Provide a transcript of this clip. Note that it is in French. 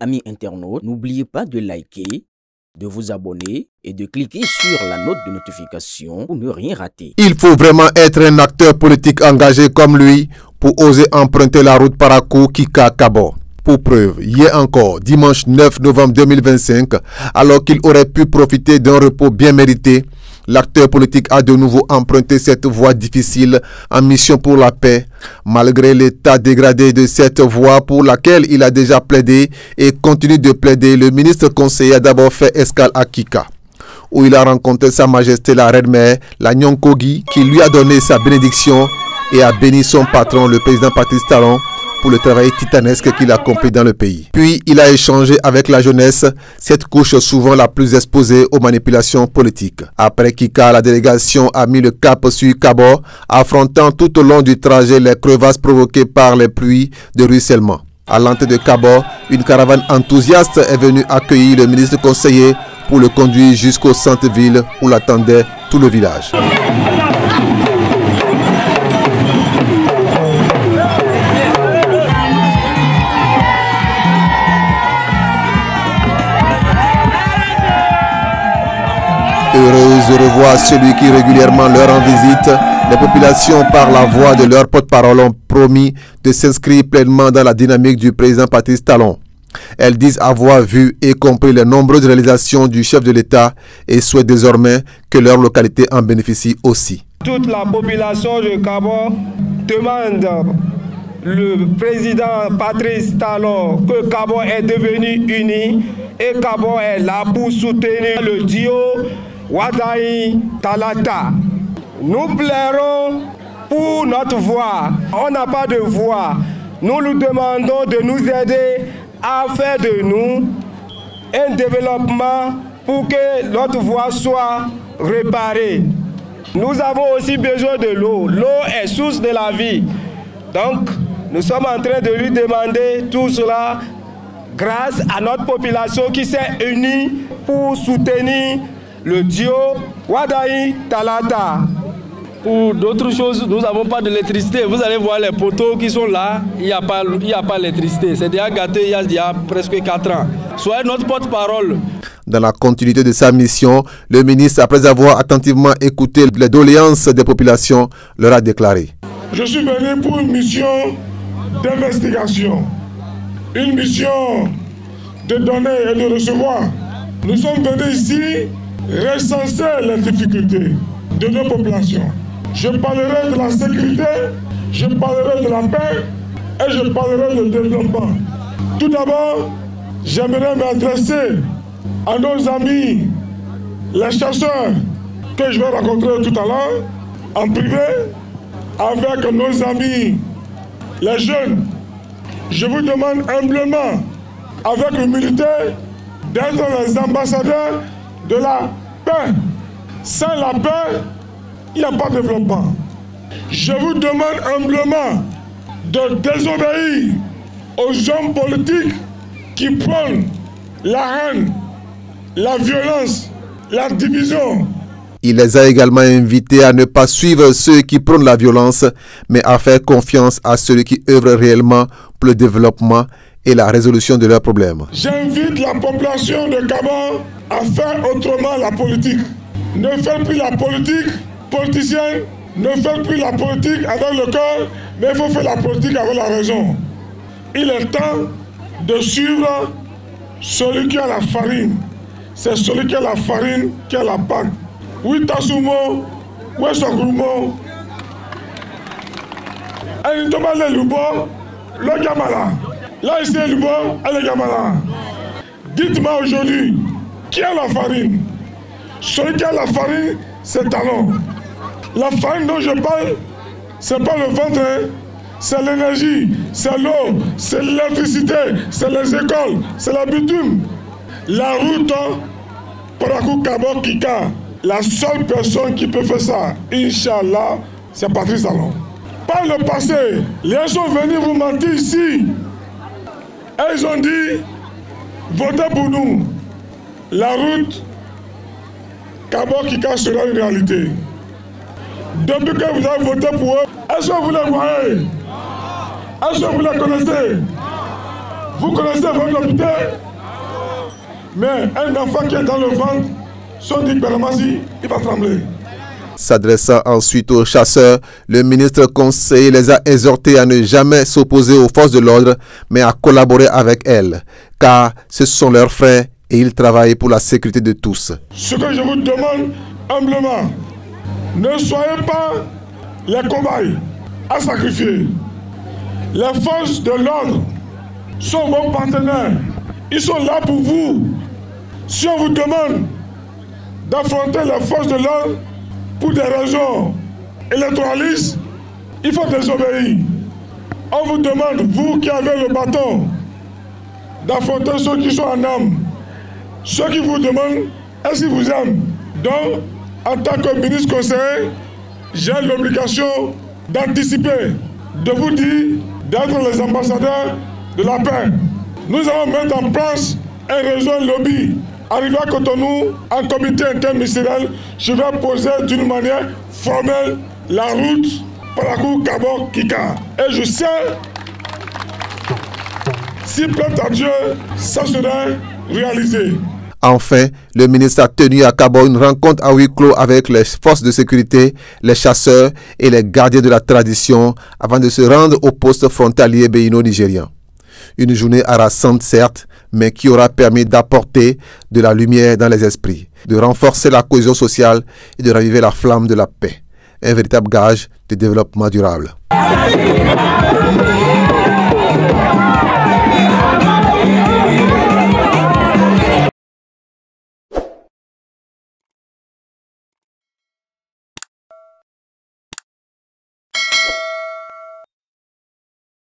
Amis internautes, n'oubliez pas de liker, de vous abonner et de cliquer sur la note de notification pour ne rien rater. Il faut vraiment être un acteur politique engagé comme lui pour oser emprunter la route Parakou-Kika-Kabo. Pour preuve, hier encore, dimanche 9 novembre 2025, alors qu'il aurait pu profiter d'un repos bien mérité, l'acteur politique a de nouveau emprunté cette voie difficile en mission pour la paix, malgré l'état dégradé de cette voie pour laquelle il a déjà plaidé et continue de plaider. Le ministre conseiller a d'abord fait escale à Kika, où il a rencontré Sa Majesté la Reine Mère, la Nyonkogi, qui lui a donné sa bénédiction et a béni son patron, le président Patrice Talon, pour le travail titanesque qu'il a accompli dans le pays. Puis, il a échangé avec la jeunesse, cette couche souvent la plus exposée aux manipulations politiques. Après Kika, la délégation a mis le cap sur Kabo, affrontant tout au long du trajet les crevasses provoquées par les pluies de ruissellement. À l'entrée de Kabo, une caravane enthousiaste est venue accueillir le ministre conseiller pour le conduire jusqu'au centre-ville où l'attendait tout le village. Heureuse de revoir celui qui régulièrement leur rend visite, les populations par la voix de leur porte-parole ont promis de s'inscrire pleinement dans la dynamique du président Patrice Talon. Elles disent avoir vu et compris les nombreuses réalisations du chef de l'État et souhaitent désormais que leur localité en bénéficie aussi. Toute la population de Kabo demande le président Patrice Talon que Kabo est devenu uni et Kabo est là pour soutenir le duo Wadaï Talata. Nous plairons pour notre voix. On n'a pas de voix. Nous lui demandons de nous aider à faire de nous un développement pour que notre voix soit réparée. Nous avons aussi besoin de l'eau. L'eau est source de la vie. Donc, nous sommes en train de lui demander tout cela grâce à notre population qui s'est unie pour soutenir le duo Wadaï Talata. Pour d'autres choses, nous n'avons pas d'électricité. Vous allez voir les poteaux qui sont là, il n'y a pas d'électricité. C'est déjà gâté il y a presque 4 ans. Soyez notre porte-parole. Dans la continuité de sa mission, le ministre, après avoir attentivement écouté les doléances des populations, leur a déclaré: je suis venu pour une mission d'investigation, une mission de donner et de recevoir. Nous sommes venus ici recenser les difficultés de nos populations. Je parlerai de la sécurité, je parlerai de la paix et je parlerai de développement. Tout d'abord, j'aimerais m'adresser à nos amis, les chasseurs, que je vais rencontrer tout à l'heure, en privé, avec nos amis, les jeunes. Je vous demande humblement, avec humilité, d'être les ambassadeurs de la paix. Sans la paix, il n'y a pas de développement. Je vous demande humblement de désobéir aux hommes politiques qui prônent la haine, la violence, la division. Il les a également invités à ne pas suivre ceux qui prônent la violence, mais à faire confiance à ceux qui œuvrent réellement pour le développement et la résolution de leurs problèmes. J'invite la population de Kabo à faire autrement la politique. Ne faites plus la politique politicienne, ne faites plus la politique avec le cœur, mais il faut faire la politique avec la raison. Il est temps de suivre celui qui a la farine. C'est celui qui a la farine qui a la pâte. Oui, Tasumo, oui, Sokumo. Elle ne pas le Lubo, le Gamala. Là, ici, le Lubo, elle est Gamala. Dites-moi aujourd'hui, qui a la farine? Celui qui a la farine, c'est Talon. La farine dont je parle, ce n'est pas le ventre, c'est l'énergie, c'est l'eau, c'est l'électricité, c'est les écoles, c'est la bitume. La route Parakou-Kabo Kika, la seule personne qui peut faire ça, Inch'Allah, c'est Patrice Talon. Par le passé, les gens sont venus vous mentir ici. Ils ont dit, votez pour nous. La route Kabo Kika sera une réalité. Depuis que vous avez voté pour eux, est-ce que vous les voyez? Est-ce que vous les connaissez? Vous connaissez votre député? Mais un enfant qui est dans le ventre, son dit Belamassi, il va trembler. S'adressant ensuite aux chasseurs, le ministre conseiller les a exhortés à ne jamais s'opposer aux forces de l'ordre, mais à collaborer avec elles, car ce sont leurs frères et ils travaillent pour la sécurité de tous. Ce que je vous demande humblement, ne soyez pas les cobayes à sacrifier. Les forces de l'ordre sont vos partenaires. Ils sont là pour vous. Si on vous demande d'affronter les forces de l'ordre pour des raisons électoralistes, il faut désobéir. On vous demande, vous qui avez le bâton, d'affronter ceux qui sont en âme. Ceux qui vous demandent, est-ce qu'ils vous aiment? Donc, en tant que ministre conseiller, j'ai l'obligation d'anticiper, de vous dire d'être les ambassadeurs de la paix. Nous allons mettre en place un réseau lobby. Arrivé à Cotonou, en comité interministériel, je vais poser d'une manière formelle la route Parakou-Kabo-Kika. Et je sais, si plaît à Dieu, ça sera réalisé. Enfin, le ministre a tenu à Kabo une rencontre à huis clos avec les forces de sécurité, les chasseurs et les gardiens de la tradition avant de se rendre au poste frontalier bénino-nigérien. Une journée harassante certes, mais qui aura permis d'apporter de la lumière dans les esprits, de renforcer la cohésion sociale et de raviver la flamme de la paix. Un véritable gage de développement durable.